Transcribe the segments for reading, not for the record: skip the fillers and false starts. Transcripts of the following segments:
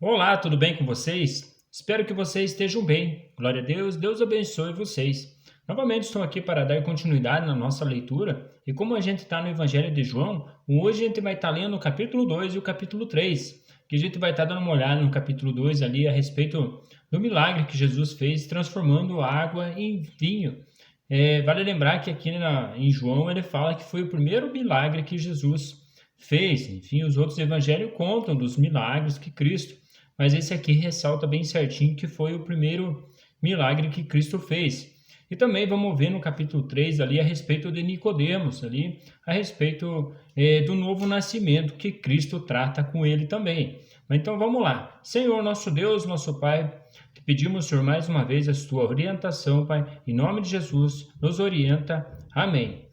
Olá, tudo bem com vocês? Espero que vocês estejam bem. Glória a Deus, Deus abençoe vocês. Novamente estou aqui para dar continuidade na nossa leitura e como a gente está no Evangelho de João, hoje a gente vai estar lendo o capítulo 2 e o capítulo 3, que a gente vai estar dando uma olhada no capítulo 2 ali a respeito do milagre que Jesus fez transformando água em vinho. Vale lembrar que aqui em João ele fala que foi o primeiro milagre que Jesus fez. Enfim, os outros evangelhos contam dos milagres que Cristo, mas esse aqui ressalta bem certinho que foi o primeiro milagre que Cristo fez. E também vamos ver no capítulo 3 ali a respeito de Nicodemos, ali a respeito do novo nascimento que Cristo trata com ele também. Então vamos lá. Senhor, nosso Deus, nosso Pai, te pedimos, Senhor, mais uma vez a tua orientação, Pai, em nome de Jesus, nos orienta. Amém.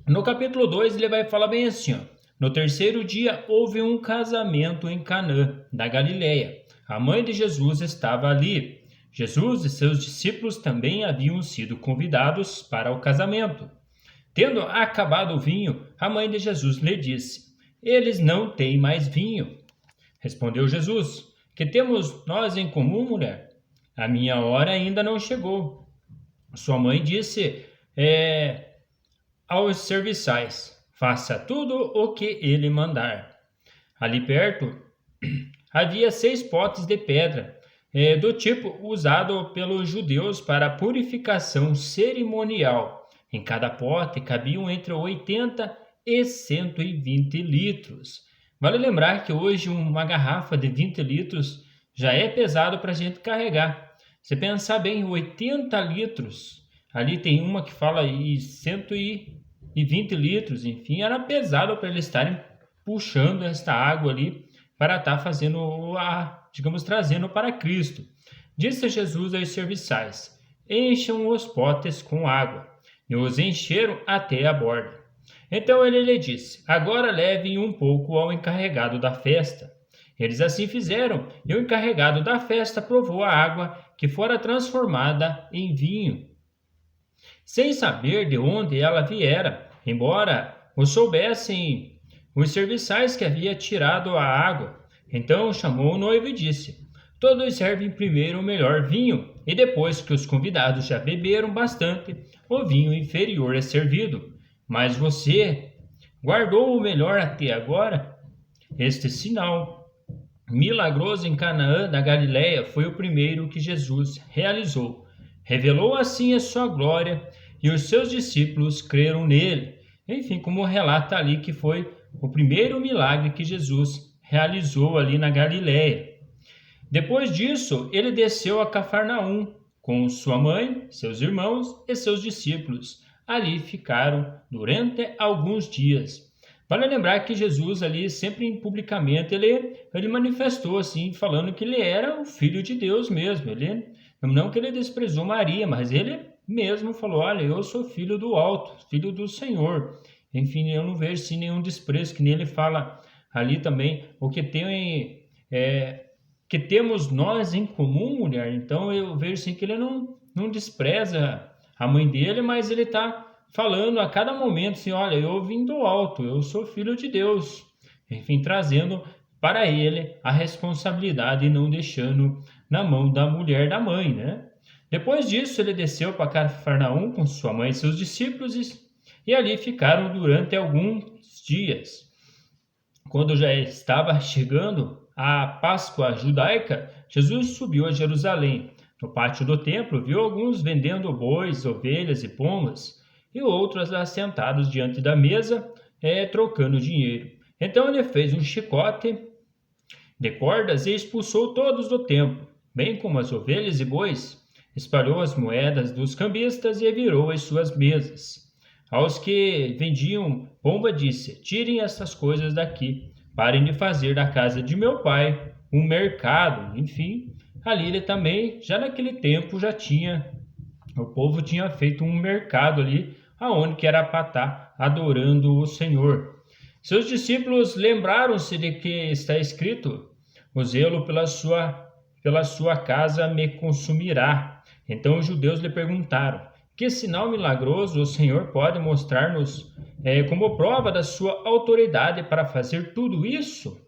No capítulo 2 ele vai falar bem assim, ó. No terceiro dia houve um casamento em Canaã, da Galileia. A mãe de Jesus estava ali. Jesus e seus discípulos também haviam sido convidados para o casamento. Tendo acabado o vinho, a mãe de Jesus lhe disse: Eles não têm mais vinho. Respondeu Jesus: Que temos nós em comum, mulher? A minha hora ainda não chegou. Sua mãe disse aos serviçais: Faça tudo o que ele mandar. Ali perto havia 6 potes de pedra, do tipo usado pelos judeus para purificação cerimonial. Em cada pote cabiam entre 80 e 120 litros. Vale lembrar que hoje uma garrafa de 20 litros já é pesado para a gente carregar. Se pensar bem, 80 litros, ali tem uma que fala aí 120 litros, enfim, era pesado para eles estarem puxando esta água ali para estar fazendo trazendo para Cristo. Disse Jesus aos serviçais: Encham os potes com água. E os encheram até a borda. Então ele lhe disse: Agora levem um pouco ao encarregado da festa. Eles assim fizeram, e o encarregado da festa provou a água que fora transformada em vinho, sem saber de onde ela viera, embora o soubessem os serviçais que havia tirado a água. Então chamou o noivo e disse: Todos servem primeiro o melhor vinho, e depois que os convidados já beberam bastante, o vinho inferior é servido. Mas você guardou o melhor até agora? Este sinal milagroso em Canaã da Galileia foi o primeiro que Jesus realizou. Revelou assim a sua glória e os seus discípulos creram nele. Enfim, como relata ali que foi o primeiro milagre que Jesus realizou ali na Galileia. Depois disso, ele desceu a Cafarnaum com sua mãe, seus irmãos e seus discípulos. Ali ficaram durante alguns dias. Vale lembrar que Jesus ali sempre publicamente ele manifestou assim, falando que ele era o Filho de Deus mesmo. Não que ele desprezou Maria, mas ele mesmo falou: olha, eu sou filho do alto, filho do Senhor. Enfim, eu não vejo sim nenhum desprezo, que nele fala ali também o que tem que temos nós em comum, mulher. Então eu vejo sim que ele não despreza a mãe dele, mas ele está falando a cada momento assim: olha, eu vim do alto, eu sou filho de Deus. Enfim, trazendo para ele a responsabilidade e não deixando na mão da mulher da mãe, né? Depois disso, ele desceu para Cafarnaum com sua mãe e seus discípulos e ali ficaram durante alguns dias. Quando já estava chegando a Páscoa judaica, Jesus subiu a Jerusalém. No pátio do templo, viu alguns vendendo bois, ovelhas e pombas, e outros assentados diante da mesa, trocando dinheiro. Então ele fez um chicote de cordas e expulsou todos do templo, bem como as ovelhas e bois. Espalhou as moedas dos cambistas e virou as suas mesas. Aos que vendiam pomba disse: Tirem essas coisas daqui, parem de fazer da casa de meu pai um mercado. Enfim, ali ele também, já naquele tempo, o povo tinha feito um mercado ali, aonde que era para estar adorando o Senhor. Seus discípulos lembraram-se de que está escrito: O zelo pela sua casa me consumirá. Então os judeus lhe perguntaram: Que sinal milagroso o Senhor pode mostrar-nos como prova da sua autoridade para fazer tudo isso?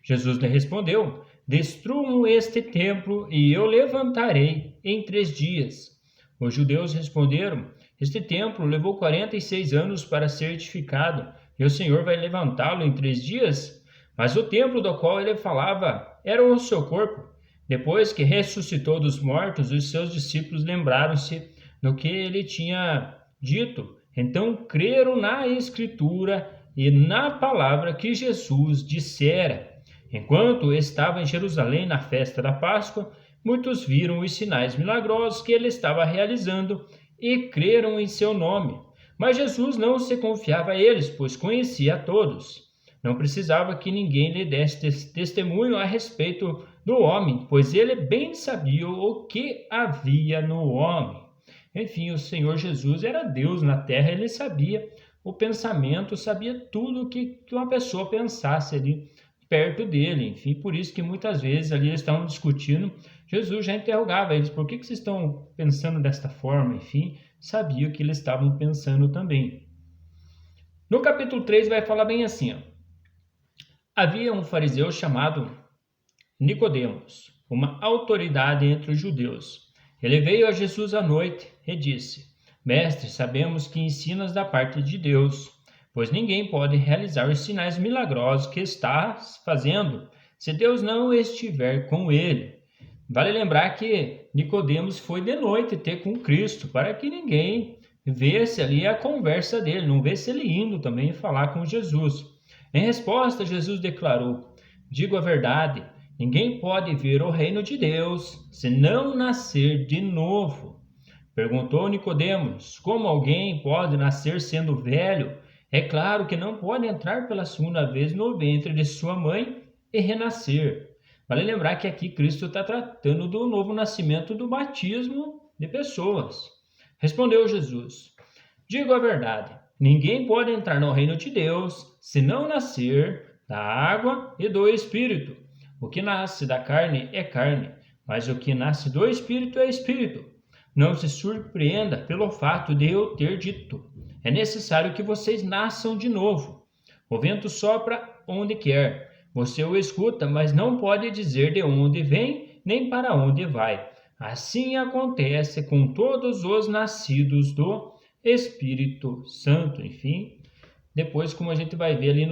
Jesus lhe respondeu: destruam este templo e eu levantarei em 3 dias. Os judeus responderam: este templo levou 46 anos para ser edificado, e o Senhor vai levantá-lo em 3 dias? Mas o templo do qual ele falava era o seu corpo. Depois que ressuscitou dos mortos, os seus discípulos lembraram-se do que ele tinha dito. Então creram na Escritura e na palavra que Jesus dissera. Enquanto estava em Jerusalém na festa da Páscoa, muitos viram os sinais milagrosos que ele estava realizando e creram em seu nome. Mas Jesus não se confiava a eles, pois conhecia a todos. Não precisava que ninguém lhe desse testemunho a respeito do homem, pois ele bem sabia o que havia no homem. Enfim, o Senhor Jesus era Deus na terra, ele sabia o pensamento, sabia tudo que uma pessoa pensasse ali perto dele. Enfim, por isso que muitas vezes ali eles estavam discutindo, Jesus já interrogava eles: por que vocês estão pensando desta forma? Enfim, sabia o que eles estavam pensando também. No capítulo 3 vai falar bem assim, ó. Havia um fariseu chamado Nicodemos, uma autoridade entre os judeus. Ele veio a Jesus à noite e disse: Mestre, sabemos que ensinas da parte de Deus, pois ninguém pode realizar os sinais milagrosos que estás fazendo se Deus não estiver com ele. Vale lembrar que Nicodemos foi de noite ter com Cristo, para que ninguém visse ali a conversa dele, não visse ele indo também falar com Jesus. Em resposta, Jesus declarou: digo a verdade, ninguém pode ver o reino de Deus se não nascer de novo. Perguntou Nicodemos: como alguém pode nascer sendo velho? É claro que não pode entrar pela segunda vez no ventre de sua mãe e renascer. Vale lembrar que aqui Cristo está tratando do novo nascimento, do batismo de pessoas. Respondeu Jesus: digo a verdade, ninguém pode entrar no reino de Deus se não nascer da água e do Espírito. O que nasce da carne é carne, mas o que nasce do Espírito é Espírito. Não se surpreenda pelo fato de eu ter dito: é necessário que vocês nasçam de novo. O vento sopra onde quer. Você o escuta, mas não pode dizer de onde vem, nem para onde vai. Assim acontece com todos os nascidos do Espírito Santo. Enfim, depois, como a gente vai ver ali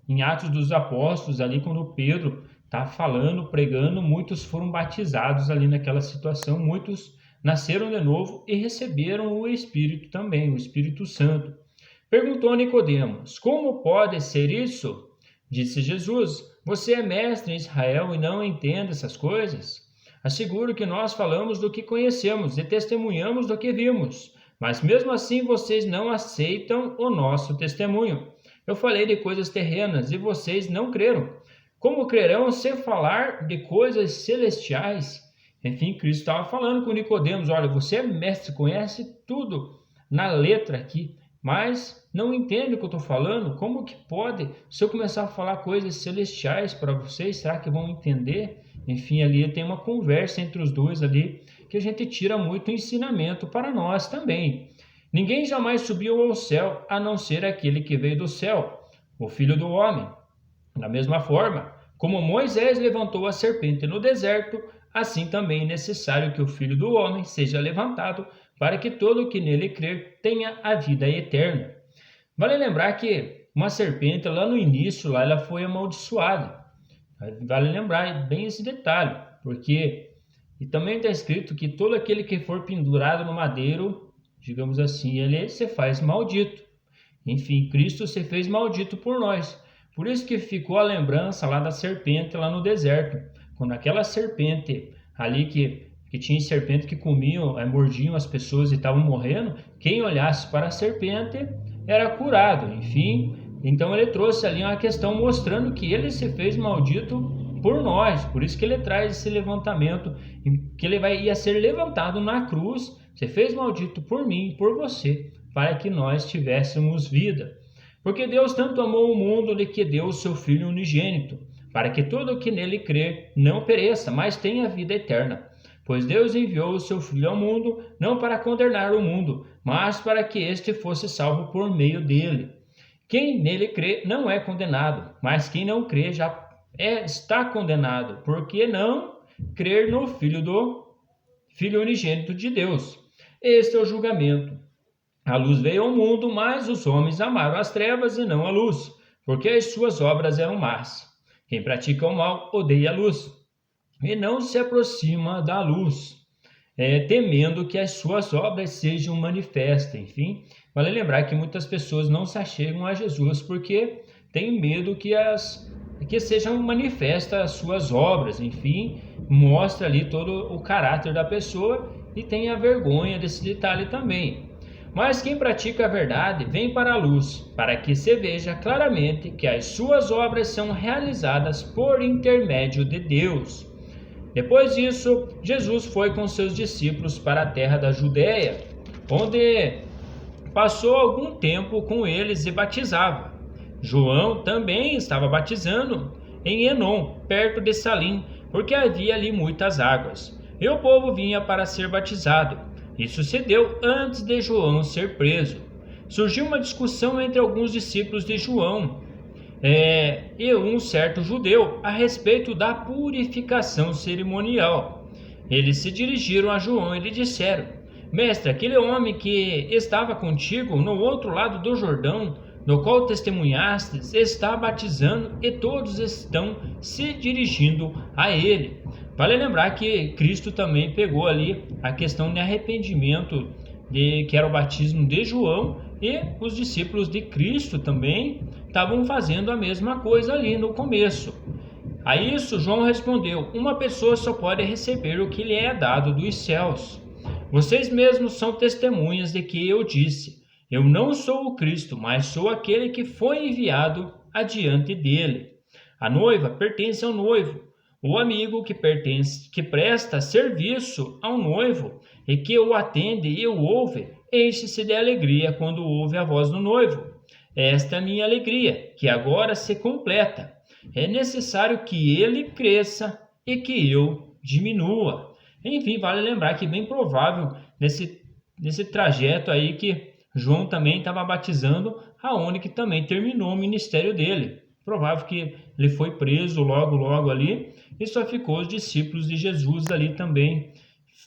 em Atos dos Apóstolos, ali quando Pedro está falando, pregando, muitos foram batizados ali naquela situação, muitos nasceram de novo e receberam o Espírito também, o Espírito Santo. Perguntou Nicodemos: como pode ser isso? Disse Jesus: você é mestre em Israel e não entende essas coisas? Asseguro que nós falamos do que conhecemos e testemunhamos do que vimos, mas mesmo assim vocês não aceitam o nosso testemunho. Eu falei de coisas terrenas e vocês não creram. Como crerão se falar de coisas celestiais? Enfim, Cristo estava falando com Nicodemos: olha, você é mestre, conhece tudo na letra aqui, mas não entende o que eu estou falando? Como que pode? Se eu começar a falar coisas celestiais para vocês, será que vão entender? Enfim, ali tem uma conversa entre os dois ali, que a gente tira muito ensinamento para nós também. Ninguém jamais subiu ao céu, a não ser aquele que veio do céu, o Filho do Homem. Da mesma forma, como Moisés levantou a serpente no deserto, assim também é necessário que o Filho do Homem seja levantado, para que todo o que nele crer tenha a vida eterna. Vale lembrar que uma serpente lá no início, lá ela foi amaldiçoada. Vale lembrar bem esse detalhe, porque e também está escrito que todo aquele que for pendurado no madeiro, digamos assim, ele se faz maldito. Enfim, Cristo se fez maldito por nós. Por isso que ficou a lembrança lá da serpente lá no deserto. Quando aquela serpente ali que tinha serpente que comiam, mordiam as pessoas e estavam morrendo, quem olhasse para a serpente era curado. Enfim, então ele trouxe ali uma questão mostrando que ele se fez maldito por nós. Por isso que ele traz esse levantamento, que ele ia ser levantado na cruz, se fez maldito por mim e por você, para que nós tivéssemos vida. Porque Deus tanto amou o mundo de que deu o seu Filho unigênito, para que todo o que nele crer não pereça, mas tenha vida eterna. Pois Deus enviou o seu Filho ao mundo, não para condenar o mundo, mas para que este fosse salvo por meio dele. Quem nele crê não é condenado, mas quem não crê já está condenado, porque não crer no Filho unigênito de Deus. Este é o julgamento. A luz veio ao mundo, mas os homens amaram as trevas e não a luz, porque as suas obras eram más. Quem pratica o mal odeia a luz e não se aproxima da luz, temendo que as suas obras sejam manifestas. Enfim, vale lembrar que muitas pessoas não se achegam a Jesus porque têm medo que sejam manifestas as suas obras. Enfim, mostra ali todo o caráter da pessoa e tem a vergonha desse detalhe também. Mas quem pratica a verdade vem para a luz, para que se veja claramente que as suas obras são realizadas por intermédio de Deus. Depois disso, Jesus foi com seus discípulos para a terra da Judéia, onde passou algum tempo com eles e batizava. João também estava batizando em Enom, perto de Salim, porque havia ali muitas águas, e o povo vinha para ser batizado. Isso se deu antes de João ser preso. Surgiu uma discussão entre alguns discípulos de João e um certo judeu a respeito da purificação cerimonial. Eles se dirigiram a João e lhe disseram: Mestre, aquele homem que estava contigo no outro lado do Jordão, no qual testemunhastes, está batizando e todos estão se dirigindo a ele. Vale lembrar que Cristo também pegou ali a questão de arrependimento, que era o batismo de João, e os discípulos de Cristo também estavam fazendo a mesma coisa ali no começo. A isso João respondeu: uma pessoa só pode receber o que lhe é dado dos céus. Vocês mesmos são testemunhas de que eu disse: eu não sou o Cristo, mas sou aquele que foi enviado adiante dele. A noiva pertence ao noivo. O amigo que presta serviço ao noivo e que o atende e o ouve, enche-se de alegria quando ouve a voz do noivo. Esta é a minha alegria, que agora se completa. É necessário que ele cresça e que eu diminua. Enfim, vale lembrar que é bem provável nesse trajeto aí que João também estava batizando, aonde que também terminou o ministério dele. Provável que ele foi preso logo ali e só ficou os discípulos de Jesus ali também,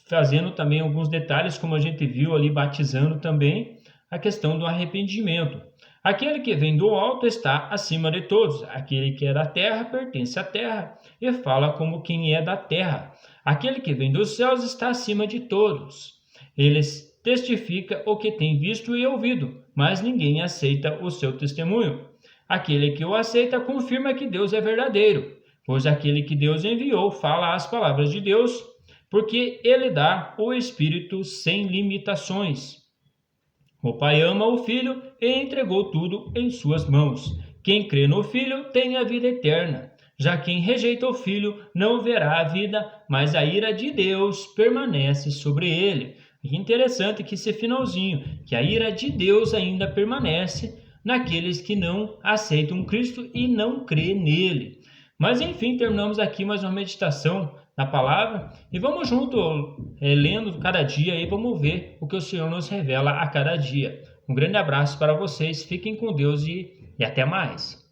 fazendo também alguns detalhes, como a gente viu ali, batizando também a questão do arrependimento. Aquele que vem do alto está acima de todos. Aquele que é da terra pertence à terra e fala como quem é da terra. Aquele que vem dos céus está acima de todos. Eles testifica o que tem visto e ouvido, mas ninguém aceita o seu testemunho. Aquele que o aceita confirma que Deus é verdadeiro, pois aquele que Deus enviou fala as palavras de Deus, porque ele dá o Espírito sem limitações. O Pai ama o Filho e entregou tudo em suas mãos. Quem crê no Filho tem a vida eterna. Já quem rejeita o Filho não verá a vida, mas a ira de Deus permanece sobre ele. E interessante que esse finalzinho, que a ira de Deus ainda permanece naqueles que não aceitam Cristo e não crê nele. Mas enfim, terminamos aqui mais uma meditação na palavra e vamos junto lendo cada dia e vamos ver o que o Senhor nos revela a cada dia. Um grande abraço para vocês, fiquem com Deus e até mais.